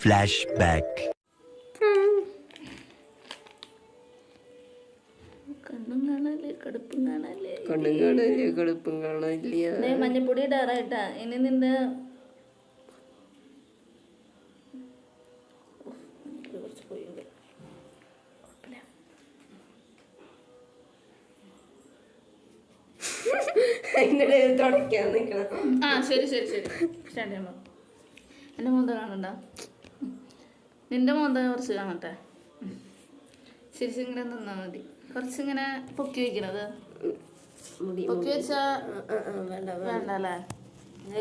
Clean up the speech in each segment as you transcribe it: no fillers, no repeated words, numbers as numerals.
Flashback. മഞ്ഞപ്പൊടി ഇടാറായിട്ടാ. ഇനി നിന്റെ കുറച്ച് പോയിണ്ട്. ആ ശരി ശരി ശരി സ്റ്റാർട്ട് ചെയ്യുമ്പോ എൻ്റെ മോന്ത കാണണ്ട, നിന്റെ മോന്ത കുറച്ച് കാണട്ടെ. ശരിച്ചിങ്ങനെ നിന്നാ മതി. കുറച്ചിങ്ങനെ പൊക്കി വെക്കണത് പൊക്കി വെച്ചാ വേണ്ട അല്ലേ?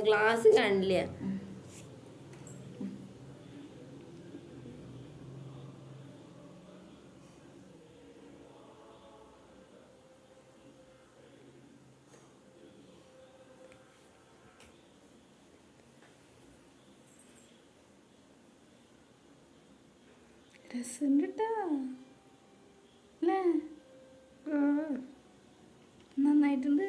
ഗ്ലാസ് കാണില്ല. രസമുണ്ട് കേട്ടോ അല്ലേ? നന്നായിട്ടുണ്ട്.